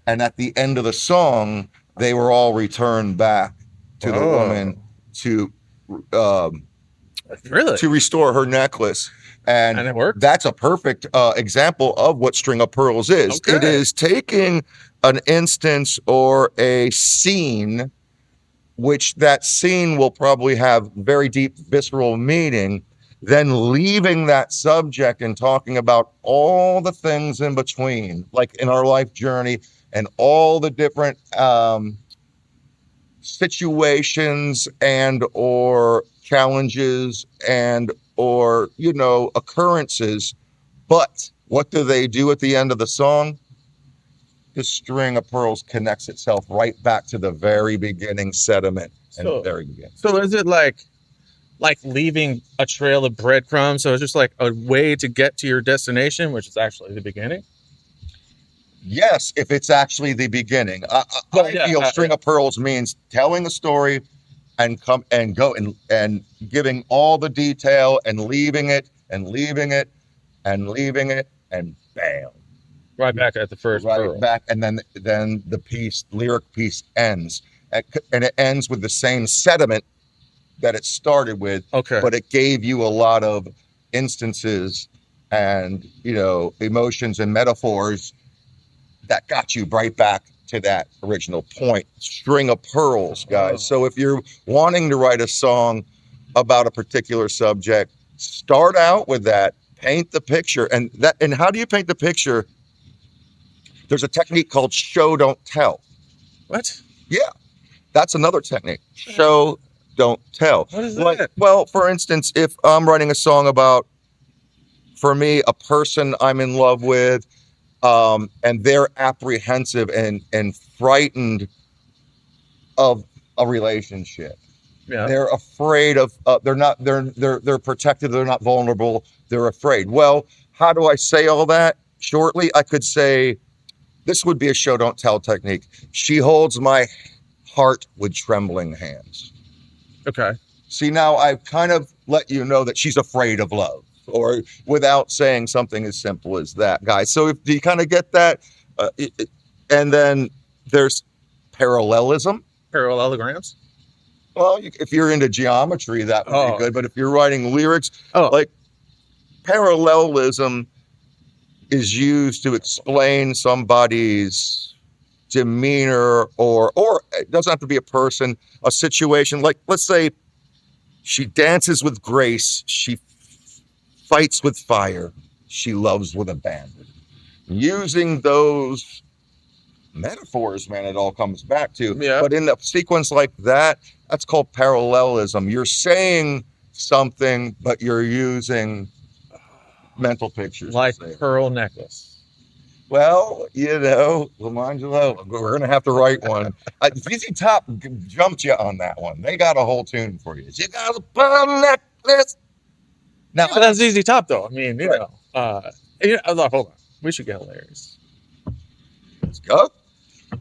And at the end of the song, they were all returned back to the Oh, woman to um, really? to restore her necklace. And And it worked? that's a perfect example of what String of Pearls is. It Okay. is taking an instance or a scene, which that scene will probably have very deep visceral meaning, then leaving that subject and talking about all the things in between, like in our life journey and all the different situations and or challenges and or occurrences. But what do they do at the end of the song? The String of Pearls connects itself right back to the very beginning sediment and So, very beginning. so is it like leaving a trail of breadcrumbs? So it's just like a way to get to your destination, which is actually the beginning. Yes, if it's actually the beginning. Well, I yeah, feel String of Pearls means telling a story and come and go and giving all the detail and leaving it and leaving it and leaving it and bam, right back at the first right pearl. back. And then the lyric piece ends. And it ends with the same sediment that it started with, Okay. but it gave you a lot of instances and emotions and metaphors that got you right back to that original point. String of pearls, guys. So if you're wanting to write a song about a particular subject, start out with that, paint the picture. And how do you paint the picture? There's a technique called show don't tell. What? Yeah, that's another technique. Show don't tell. What is Like, that? well, for instance, if I'm writing a song about, for me, a person I'm in love with, and they're apprehensive and frightened of a relationship. Yeah. They're afraid of. They're protected. They're not vulnerable. They're afraid. Well, how do I say all that shortly? I could say this would be a show don't tell technique. She holds my heart with trembling hands. Okay. See, now I've kind of let you know that she's afraid of love, or without saying something as simple as that, guys. So do you kind of get that? And then there's parallelism. Parallelograms. Well, if you're into geometry, that would be good. But if you're writing lyrics, like parallelism is used to explain somebody's demeanor, or it doesn't have to be a person, a situation. Like, let's say she dances with grace, she fights with fire, she loves with abandon. Using those metaphors, man, it all comes back to. Yeah. But in a sequence like that, that's called parallelism. You're saying something, but you're using mental pictures. Like pearl necklace. Well, Lamangelo, we're going to have to write one. ZZ Top jumped you on that one. They got a whole tune for you. You got a pearl necklace. Now, yeah, that's ZZ Top, though. I mean, hold on. We should get hilarious. Let's go.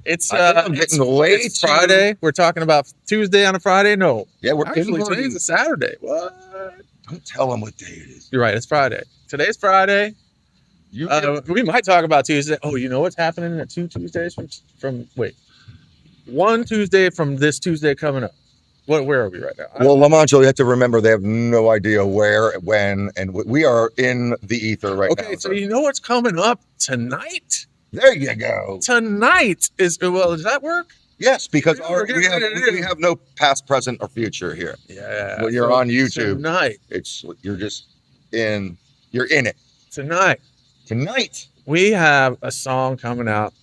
It's getting way it's Friday. We're talking about Tuesday on a Friday. No, yeah, we're actually today's a Saturday. What? Don't tell them what day it is. You're right. It's Friday. Today's Friday. We might talk about Tuesday. Oh, you know what's happening at 2 Tuesdays from one Tuesday from this Tuesday coming up. Where are we right now? Well, Lamangelo, you have to remember they have no idea where, when, and we are in the ether right now. Okay, so you know what's coming up tonight? There you go. Tonight does that work? Yes, because we have no past, present, or future here. Yeah. When you're on YouTube, tonight, you're in it. Tonight, we have a song coming out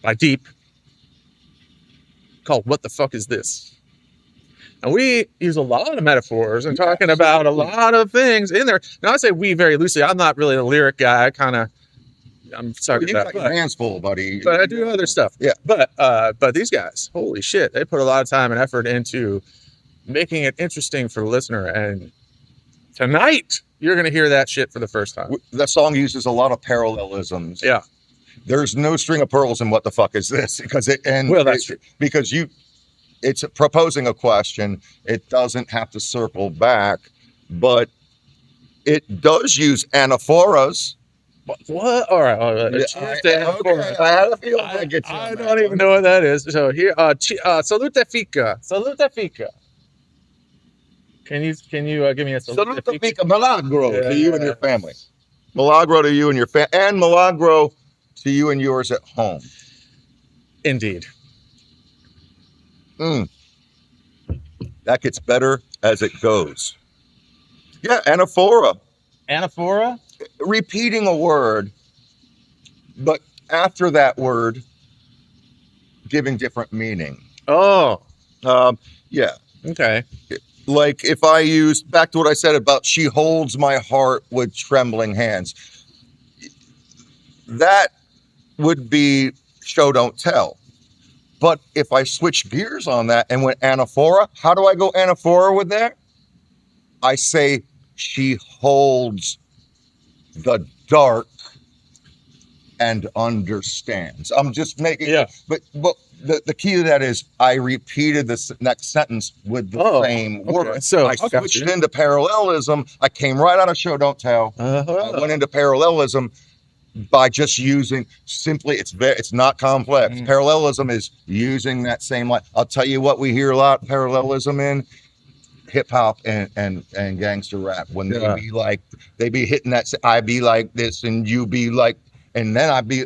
by Deep called "What the Fuck Is This?" And we use a lot of metaphors and talking about a lot of things in there. Now, I say we very loosely. I'm not really a lyric guy. I'm sorry about that. You got your hands full, buddy. But I do other stuff. Yeah. But these guys, holy shit, they put a lot of time and effort into making it interesting for the listener. And tonight, you're going to hear that shit for the first time. The song uses a lot of parallelisms. Yeah. There's no string of pearls in What the Fuck Is This? Because that's true. Because it's proposing a question. It doesn't have to circle back, but it does use anaphoras. What? All right. Yeah, Tuesday. okay, I had a feeling I'd get you I on that don't even one. know what that is. So here, salute fica. Salute fica. Can you give me a salute Salute Fica Milagro to you and your Yes. family. Milagro to you and your family, and Milagro to you and yours at home. Indeed. That gets better as it goes. Yeah, anaphora. Anaphora? Repeating a word, but after that word, giving different meaning. Oh, Yeah. okay. Like if I use back to what I said about she holds my heart with trembling hands. That would be show don't tell. But if I switch gears on that and went anaphora, how do I go anaphora with that? I say she holds the dark and understands. I'm just making but the key to that is I repeated this next sentence with the same word. So I switched into parallelism. I came right out of show don't tell. I went into parallelism by just using simply it's not complex. Parallelism is using that same line. I'll tell you what we hear a lot parallelism in hip hop and gangster rap when they be hitting that I be like this and you be like and then I be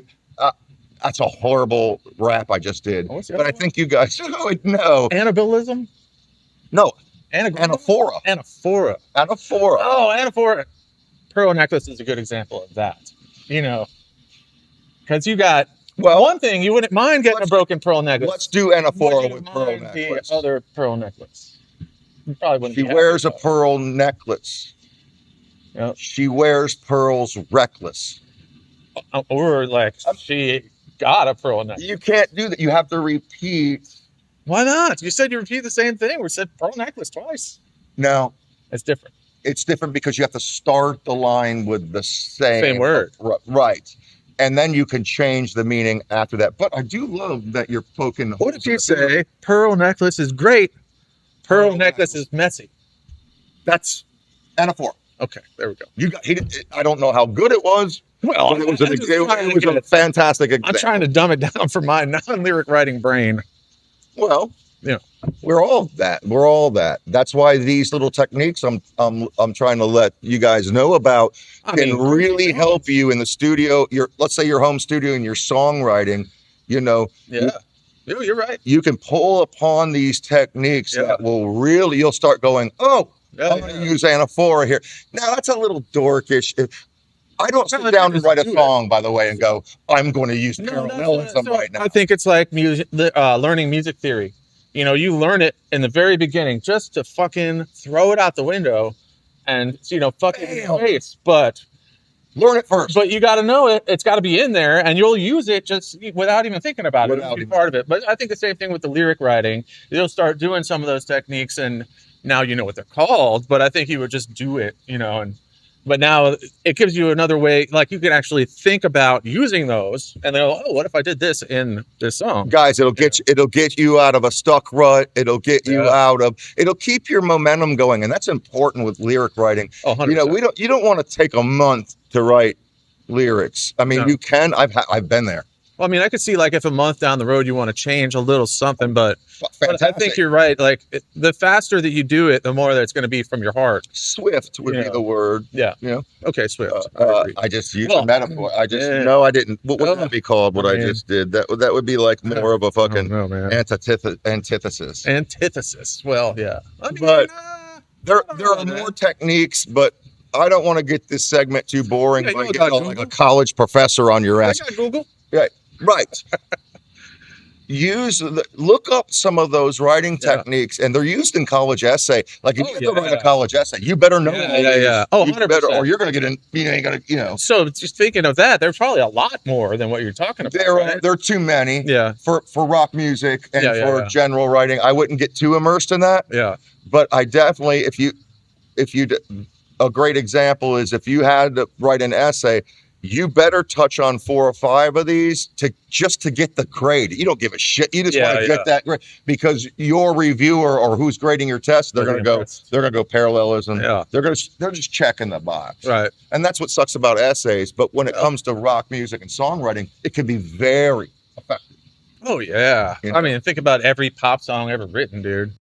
that's a horrible rap I just did. But I think you guys would know. Anabolism? No. Anaphora. Anaphora. Anaphora. Oh, anaphora. Pearl necklace is a good example of that. You know, because you got one thing you wouldn't mind getting a broken pearl necklace. Let's do anaphora with pearl necklace. The other pearl necklace. You probably wouldn't. She wears a pearl necklace. Yep. She wears pearls reckless. Or like she got a pearl necklace. You can't do that. You have to repeat. Why not? You said you repeat the same thing. We said pearl necklace twice. No. It's different. It's different because you have to start the line with the same word. Right. And then you can change the meaning after that. But I do love that you're poking. What if you say pearl necklace is great, pearl necklace is messy? That's anaphora. Okay, there we go. You got. I don't know how good it was. Well, it was a fantastic example. I'm trying to dumb it down for my non-lyric writing brain. Well, we're all that. We're all that. That's why these little techniques I'm trying to let you guys know about can really help you in the studio. Let's say your home studio and your songwriting. You know. Yeah. You're right. You can pull upon these techniques that will really. You'll start going, oh, I'm going to use anaphora here. Now that's a little dorkish. I don't sit down and write a song, by the way, and go, I'm going to use parallelism right now. I think it's like learning music theory. You know, you learn it in the very beginning just to fucking throw it out the window and, fucking in your face. But learn it first. But you got to know it. It's got to be in there, and you'll use it just without even thinking about it. It'll be part of it. But I think the same thing with the lyric writing. You'll start doing some of those techniques, and now you know what they're called. But I think you would just do it, But now it gives you another way, like you can actually think about using those, and they'll go, oh, what if I did this in this song? Guys, it'll get you out of a stuck rut. It'll get you it'll keep your momentum going, and that's important with lyric writing. Oh, 100%. You don't want to take a month to write lyrics. I mean, you can. I've been there. Well, I mean, I could see like if a month down the road you want to change a little something, but I think you're right. Like the faster that you do it, the more that it's going to be from your heart. Swift would be the word. Yeah. Okay, swift. I just used a metaphor. I didn't. What would that be called? What I just did? That would be like more of a fucking antithesis. Antithesis. Well, yeah. I mean, but there are more techniques, but I don't want to get this segment too boring by getting like a college professor on your ass. I got Google. Right. Look up some of those writing techniques, and they're used in college essay. Like if you have to write a college essay, you better know. Yeah. Oh, 100%. Or you're going to get in. You ain't going to. So just thinking of that, there's probably a lot more than what you're talking about. There are too many. Yeah. For rock music and for general writing, I wouldn't get too immersed in that. Yeah. But I definitely, if you, a great example is if you had to write an essay. you better touch on 4 or 5 of these to get the grade. You don't give a shit. You just want to get that grade because your reviewer or who's grading your test, they're going to go parallelism. Yeah. They're just checking the box. Right. And that's what sucks about essays. But when it comes to rock music and songwriting, it can be very effective. Oh yeah. I mean, think about every pop song ever written, dude.